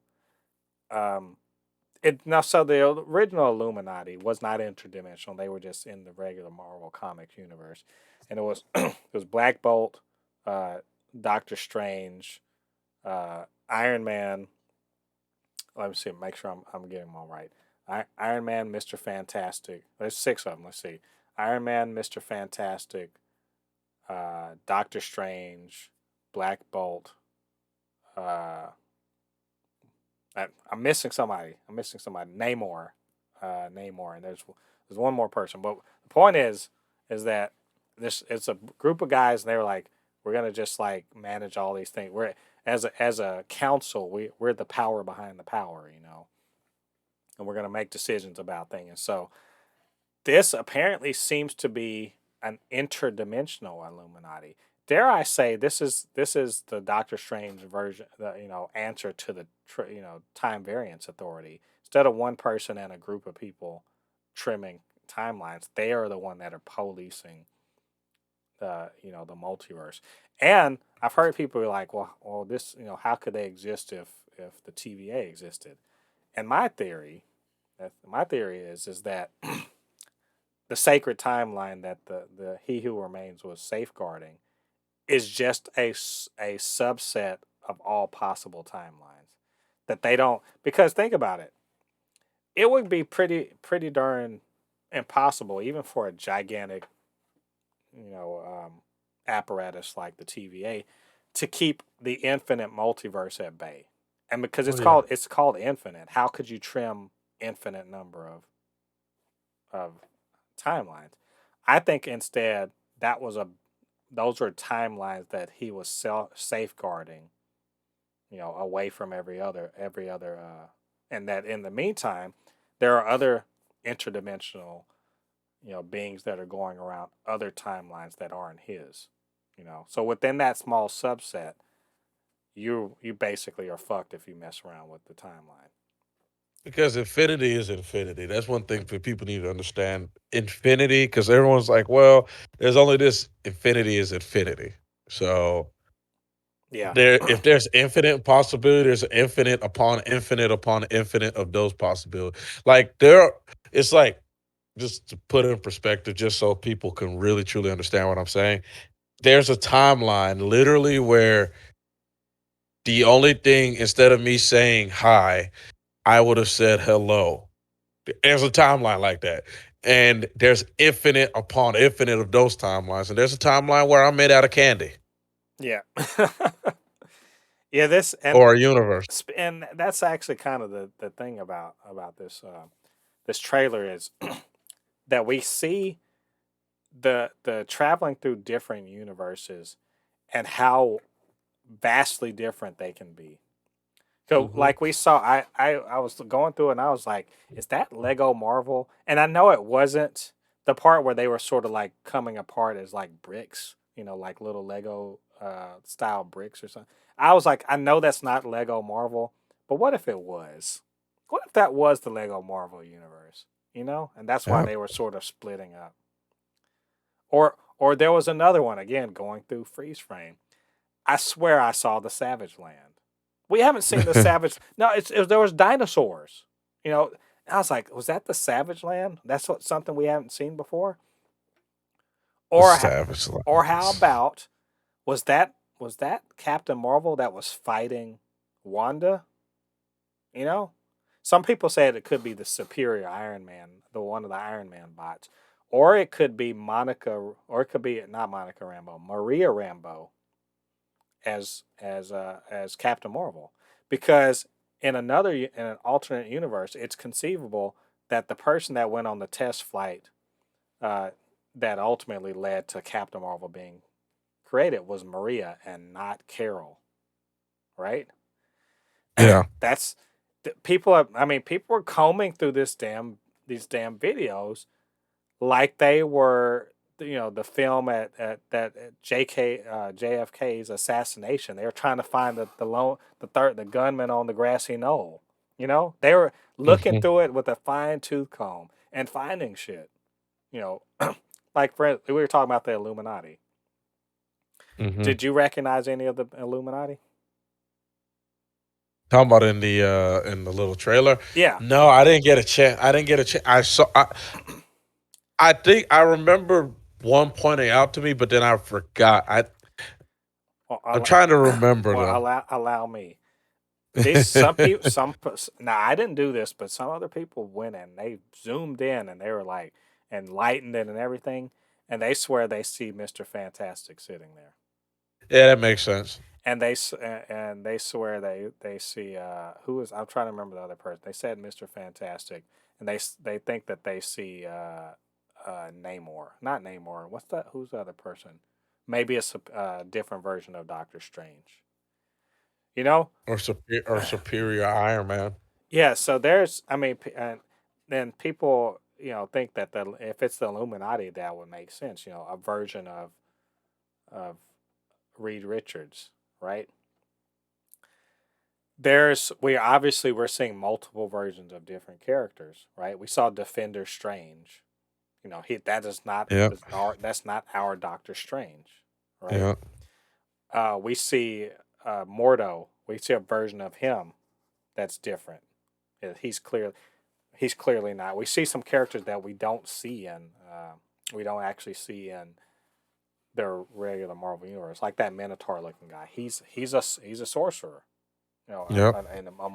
Um, so the original Illuminati was not interdimensional. They were just in the regular Marvel Comics universe, and it was it was Black Bolt, uh, Doctor Strange, Iron Man. Let me see. Make sure I'm getting them all right. Iron Man, Mister Fantastic. There's six of them. Let's see. Iron Man, Mister Fantastic, Doctor Strange, Black Bolt. Uh, I'm missing somebody. Namor, Namor, and there's one more person. But the point is that this it's a group of guys, and they were like, we're gonna just like manage all these things. We're as a council, we're the power behind the power, and we're gonna make decisions about things. And so this apparently seems to be an interdimensional Illuminati. Dare I say this is the Doctor Strange version, the answer to the time variance authority. Instead of one person and a group of people trimming timelines, they are the one that are policing the multiverse. And I've heard people be like, well, this how could they exist if the TVA existed? And my theory is that the sacred timeline that the He Who Remains was safeguarding is just a subset of all possible timelines that they don't, because think about it, it would be pretty darn impossible even for a gigantic, you know, apparatus like the TVA to keep the infinite multiverse at bay. And because Oh yeah. it's called infinite, how could you trim infinite number of timelines? I think instead that was a those were timelines that he was safeguarding, you know, away from every other and that in the meantime there are other interdimensional, you know, beings that are going around other timelines that aren't his, you know. So within that small subset, you basically are fucked if you mess around with the timeline. Because infinity is infinity. That's one thing for people need to understand. Infinity, because everyone's like, well, there's only this. Infinity is infinity. So Yeah. if there's infinite possibility, there's infinite upon infinite of those possibilities. Like it's like, just to put it in perspective, just so people can really truly understand what I'm saying. There's a timeline literally where the only thing, instead of me saying hi, I would have said hello. There's a timeline like that. And there's infinite upon infinite of those timelines. And there's a timeline where I'm made out of candy Yeah. Yeah, this or a universe. and that's actually kind of the thing about this this trailer is that we see the traveling through different universes and how vastly different they can be. So Hmm. like we saw, I was going through it and I was like, is that Lego Marvel? And I know it wasn't the part where they were sort of like coming apart as like bricks, you know, like little Lego style bricks or something. I was like, I know that's not Lego Marvel, but what if it was? What if that was the Lego Marvel universe? You know? And that's why Yeah. they were sort of splitting up. Or there was another one again going through freeze frame. I swear I saw the Savage Land. We haven't seen the Savage. No, there was dinosaurs. You know, I was like, was that the Savage Land? That's something we haven't seen before. The Or savage or how lines. about was that Captain Marvel that was fighting Wanda? You know, some people said it could be the Superior Iron Man, the one of the Iron Man bots, or it could be Monica, or it could be not Monica Rambeau, Maria Rambeau as Captain Marvel, because in an alternate universe, it's conceivable that the person that went on the test flight uh, that ultimately led to Captain Marvel being created was Maria and not Carol, right? Yeah. That's people are. I mean, people were combing through these damn videos like they were, you know, the film at JFK's assassination. They were trying to find the gunman on the grassy knoll. You know, they were looking Hmm. through it with a fine tooth comb and finding shit. You know, like we were talking about the Illuminati. Hmm. Did you recognize any of the Illuminati? Talking about in the little trailer. Yeah. No, I didn't get a chance. I didn't get a chance. I think I remember one pointing out to me, but then I forgot. Well, I'm trying to remember well, though. allow me. These some people, now I didn't do this, but some other people went and they zoomed in and they were like enlightened it and everything, and they swear they see Mister Fantastic sitting there, Yeah, that makes sense. and and they swear they see who is I'm trying to remember the other person. They said Mister Fantastic, and they think that they see Namor, not Namor. What's that? Who's the other person? Maybe it's a different version of Doctor Strange. You know, Or superior Iron Man. yeah, so there's, I mean, and then people, you know, think that if it's the Illuminati, that would make sense. You know, a version of Reed Richards, right? We're seeing multiple versions of different characters, right? We saw Defender Strange. You know, that is not Yeah. that's not our Doctor Strange, right? Yeah. We see Mordo. We see a version of him that's different. He's clearly not. We see some characters that we don't see in we don't actually see in their regular Marvel universe, like that Minotaur looking guy. He's a sorcerer, Yep. and a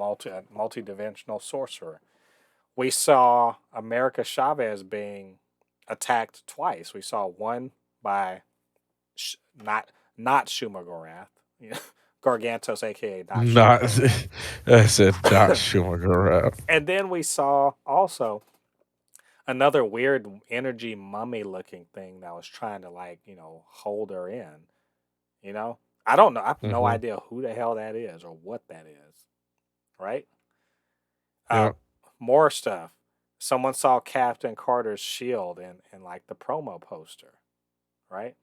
multi-dimensional sorcerer. We saw America Chavez being attacked twice. We saw one by sh- not not Shuma Gorath, you know, Gargantos, aka not Shuma Not Gorath, I said not Schumacher. and then we saw also another weird energy mummy looking thing that was trying to hold her in. I don't know. I have no Mm-hmm. idea who the hell that is or what that is. Right? Uh, Yep. More stuff. Someone saw Captain Carter's shield in like the promo poster, right?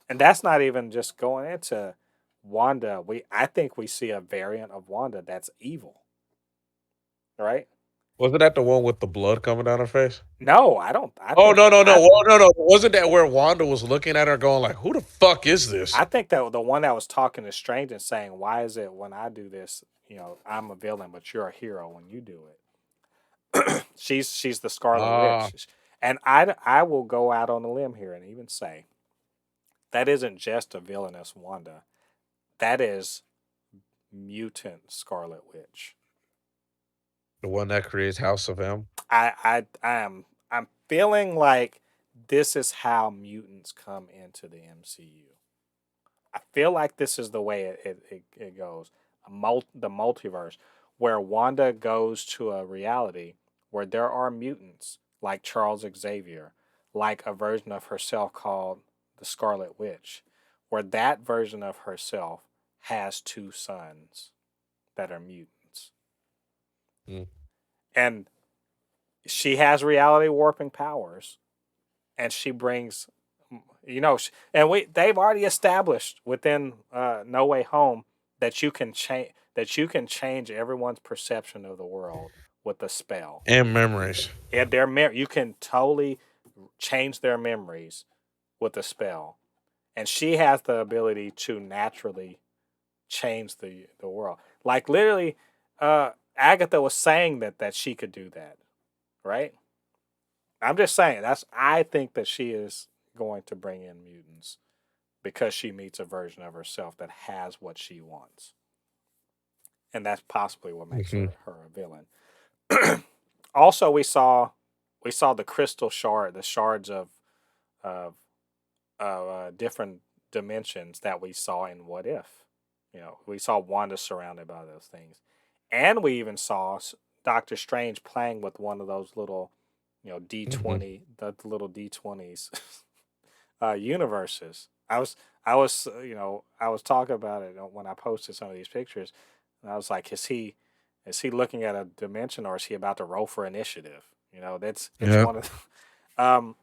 And that's not even just going into Wanda. I think we see a variant of Wanda that's evil, right? Wasn't that the one with the blood coming down her face? No, I don't. Oh, no, no, no. Well, no, no. Wasn't that where Wanda was looking at her going like, "Who the fuck is this?" I think that the one that was talking to Strange and saying, "Why is it when I do this, I'm a villain, but you're a hero when you do it?" She's the Scarlet Ah, Witch, and I will go out on a limb here and even say that isn't just a villainous Wanda. That is mutant Scarlet Witch. the one that creates House of M. I'm feeling like this is how mutants come into the MCU. I feel like this is the way it goes. The multiverse, where Wanda goes to a reality where there are mutants like Charles Xavier, like a version of herself called the Scarlet Witch, where that version of herself has two sons that are mutants. Mm. And she has reality warping powers, and she brings and they've already established within No Way Home that you can change everyone's perception of the world with a spell. And memories. And you can totally change their memories with a spell, and she has the ability to naturally change the world. Like literally, Agatha was saying that she could do that, right? I'm just saying I think that she is going to bring in mutants because she meets a version of herself that has what she wants, and that's possibly what makes Mhm. her a villain. Also, we saw the crystal shard, the shards of different dimensions that we saw in What If. We saw Wanda surrounded by those things, and we even saw Doctor Strange playing with one of those little, D Mhm. 20, the little D20s universes. I was talking about it when I posted some of these pictures, and I was like, is he looking at a dimension, or is he about to roll for initiative? That's it's Yep. one of um.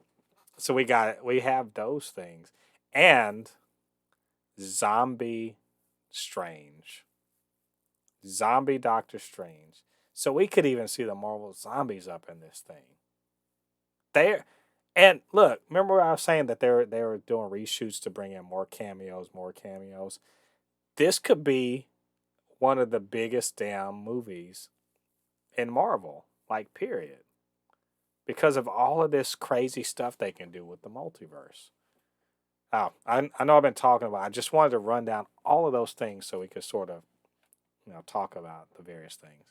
So we have those things, and zombie Strange, zombie Doctor Strange. So we could even see the Marvel zombies up in this thing. They And look, remember I was saying that they were doing reshoots to bring in more cameos, more cameos. This could be one of the biggest damn movies in Marvel, like period, because of all of this crazy stuff they can do with the multiverse. Oh, I know I've been talking about. I just wanted to run down all of those things so we could sort of talk about the various things.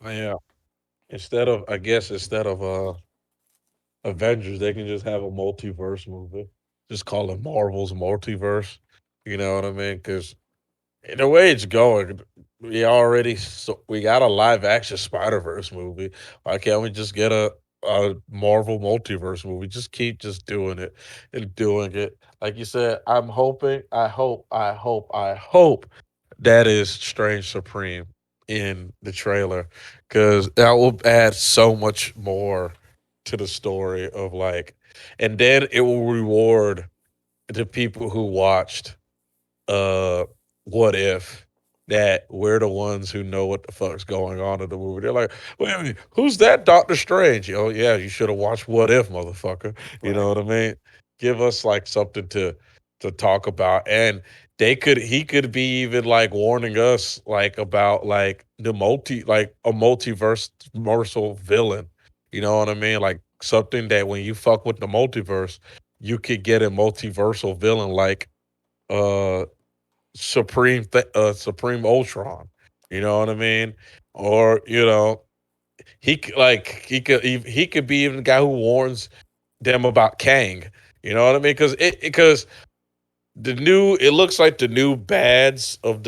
Yeah. I guess instead of Avengers, they can just have a multiverse movie. Just call it Marvel's Multiverse. You know what I mean? Because the way it's going, we got a live action Spider Verse movie. Why can't we just get a Marvel multiverse movie? Just keep just doing it and doing it. Like you said, I'm hoping, I hope that is Strange Supreme in the trailer because that will add so much more to the story of like, and then it will reward the people who watched uh what if that we're the ones who know what the fuck's going on in the movie. They're like, wait a minute, who's that Doctor Strange? Oh yeah, you should have watched What If, motherfucker. You know Right. what I mean? Give us like something to talk about. And he could be even like warning us like about like like a multiverse villain. You know what I mean? Like something that when you fuck with the multiverse, you could get a multiversal villain like uh Supreme Ultron. You know what I mean? Or he could be even the guy who warns them about Kang. You know what I mean? Because it looks like the new bads of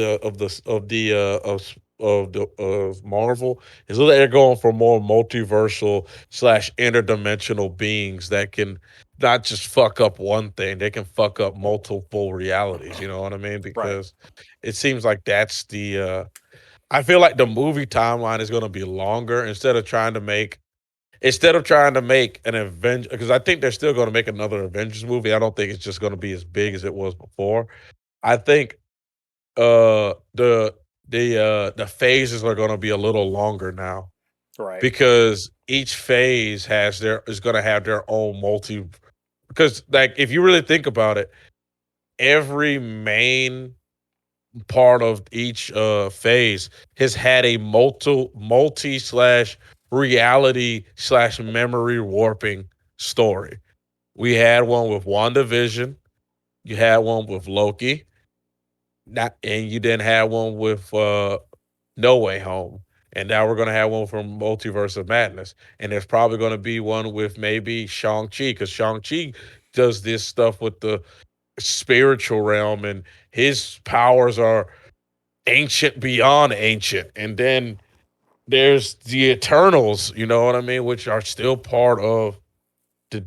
Marvel is that they're going for more multiversal slash interdimensional beings that can not just fuck up one thing, they can fuck up multiple realities. You know what I mean? Right. Because it seems like that's the I feel like the movie timeline is going to be longer instead of trying to make an Avengers, because I think they're still going to make another Avengers movie. I don't think it's just going to be as big as it was before. I think uh the the phases are going to be a little longer now Right. because each phase is going to have their own because like if you really think about it, every main part of each phase has had a multi slash reality slash memory warping story. We had one with WandaVision, you had one with Loki, not and you didn't have one with No Way Home. And now we're gonna have one from Multiverse of Madness. And there's probably gonna be one with maybe Shang-Chi, because Shang-Chi does this stuff with the spiritual realm and his powers are ancient beyond ancient. And then there's the Eternals, you know what I mean, which are still part of the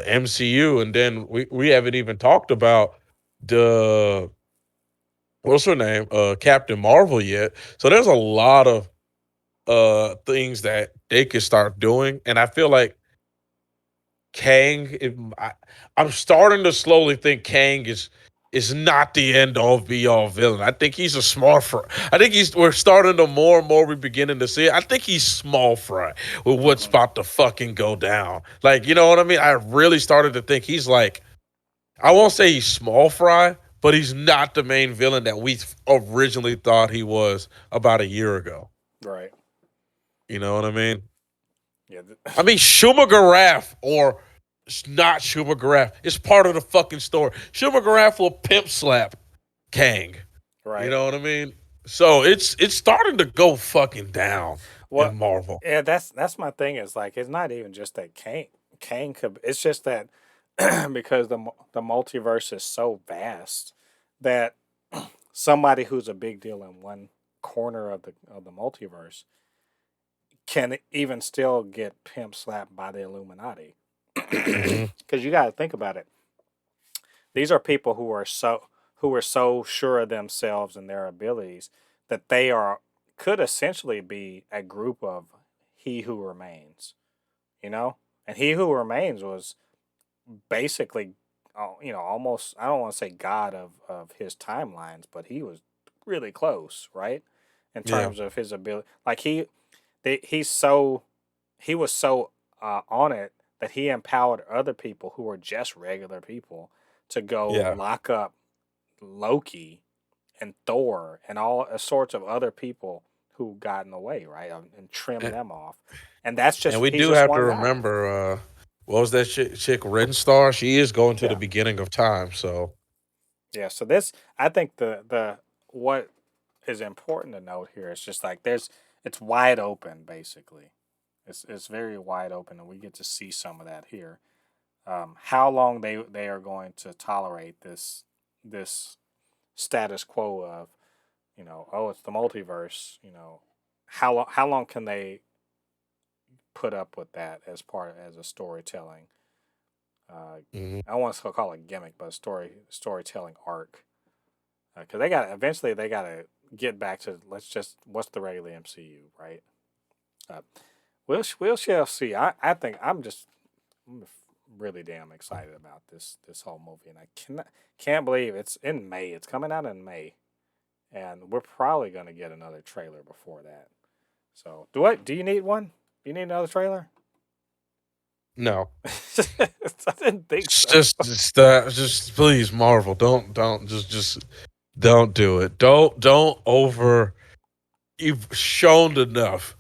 MCU. And then we haven't even talked about the what's her name? Captain Marvel yet. So there's a lot of things that they could start doing. And I feel like Kang, I'm starting to slowly think Kang is not the end all be all villain. I think he's a small fry. I think we're starting to more and more we beginning to see it. I think he's small fry with what's Hmm. about to fucking go down. Like, you know what I mean? I really started to think he's like, I won't say he's small fry, but he's not the main villain that we originally thought he was about a year ago. Right. You know what I mean? Yeah. I mean, Shuma Garaf, or it's not Shuma Garaf. It's part of the fucking story. Shuma Garaf will pimp slap Kang. You Right. know what I mean? So it's starting to go fucking down Well, in Marvel. yeah, that's my thing. Is like it's not even just that Kane could. It's just that because the multiverse is so vast that somebody who's a big deal in one corner of the multiverse can even still get pimp slapped by the Illuminati. Hmm. Because you got to think about it. These are people who are so sure of themselves and their abilities that they are could essentially be a group of He Who Remains, you know. And He Who Remains was basically, almost, I don't want to say God of his timelines, but he was really close, right? In Yeah. terms of his ability, like he's so he was so on it that he empowered other people who were just regular people to go Yeah. lock up Loki and Thor and all sorts of other people who got in the way, right? And trim And, them off. And that's and just we he's do just have to one guy. remember what was that chick Red Star? She is going to the Yeah. beginning of time. So Yeah. So this I think the what is important to note here is just like it's wide open basically. It's very wide open and we get to see some of that here. How long they are going to tolerate this status quo of, oh, it's the multiverse, how long can they put up with that as part as a storytelling, mhm. I don't want to call it gimmick, but a storytelling arc, because they got to get back to, let's just, what's the regular MCU, right? uh, we'll shall see. I think I'm really damn excited about this whole movie, and I can't believe it's in May. It's coming out in May, and we're probably gonna get another trailer before that. So do you need one? Do you need another trailer? No. I didn't think so. Just please, Marvel, don't just don't do it. Don't over. You've shown enough.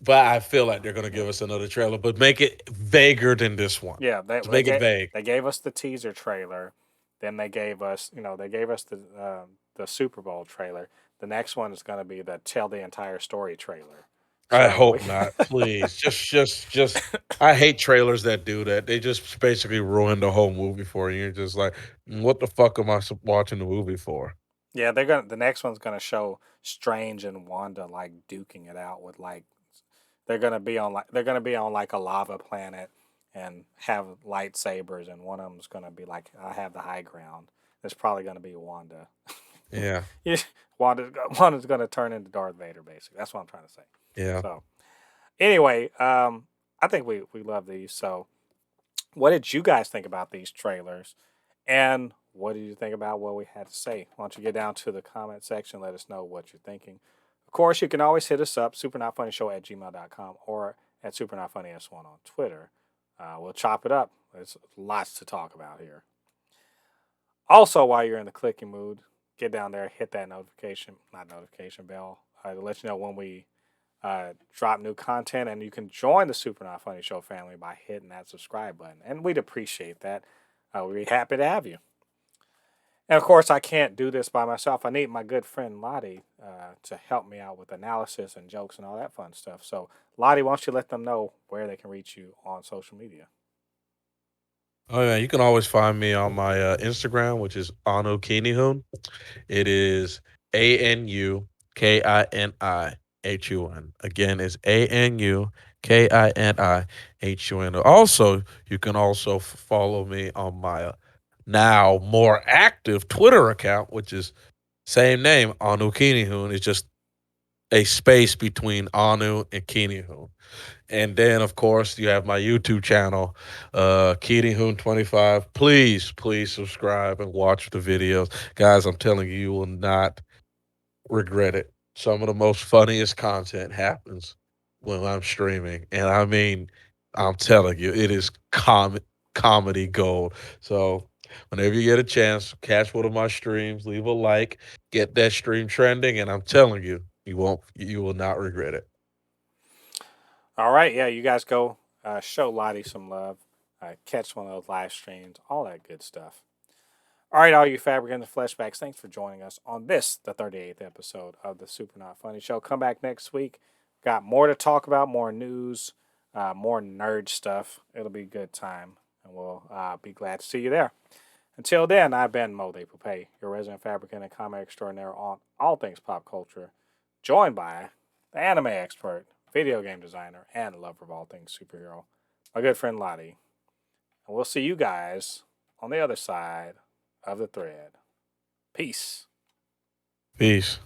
but I feel like they're gonna give us another trailer, but make it vaguer than this one. Yeah, Just make it vague. they gave us the teaser trailer, then they gave us the Super Bowl trailer. The next one is going to be the tell the entire story trailer. I So we hope not. Please. Just I hate trailers that do that. They just basically ruin the whole movie for you. You're just like, what the fuck am I watching the movie for? yeah, the next one's going to show Strange and Wanda like duking it out with like they're going to be on like a lava planet and have lightsabers, and one of them's going to be like I have the high ground. It's probably going to be Wanda. Yeah. Yeah, Wanda's going to turn into Darth Vader, basically. That's what I'm trying to say. Yeah. So anyway, I think we love these. So what did you guys think about these trailers? And what did you think about what we had to say? Why don't you get down to the comment section, let us know what you're thinking. Of course, you can always hit us up, supernotfunnyshow@gmail.com or at supernotfunnys1 on Twitter. We'll chop it up. There's lots to talk about here. Also, while you're in the clicking mood, get down there, hit that not notification bell, to let you know when we drop new content, and you can join the Super Not Funny Show family by hitting that subscribe button, and we'd appreciate that. We'd be happy to have you. And of course, I can't do this by myself. I need my good friend Ladi to help me out with analysis and jokes and all that fun stuff. So, Ladi, why don't you let them know where they can reach you on social media? Oh yeah, you can always find me on my Instagram, which is Anu Kinihun. It is ANUKINIHUN. Again, it's ANUKINIHUN. Also, you can also follow me on my now more active Twitter account, which is same name, Anu Kinihun. It's just a space between Anu and Kinihun. And then, of course, you have my YouTube channel, Kinihun25. Please subscribe and watch the videos. Guys, I'm telling you, you will not regret it. Some of the most funniest content happens when I'm streaming. And I mean, I'm telling you, it is comedy gold. So whenever you get a chance, catch one of my streams, leave a like, get that stream trending, and I'm telling you, you will not regret it. All right, yeah, you guys go show Lottie some love, catch one of those live streams, all that good stuff. All right, all you Fabricans and Fleshbags, thanks for joining us on this, the 38th episode of the Super Not Funny Show. Come back next week. Got more to talk about, more news, more nerd stuff. It'll be a good time, and we'll be glad to see you there. Until then, I've been Mo de Poupée, your resident fabricant and comic extraordinaire on all things pop culture, joined by the anime expert, video game designer, and lover of all things superhero, my good friend Lottie. And we'll see you guys on the other side of the thread. Peace. Peace.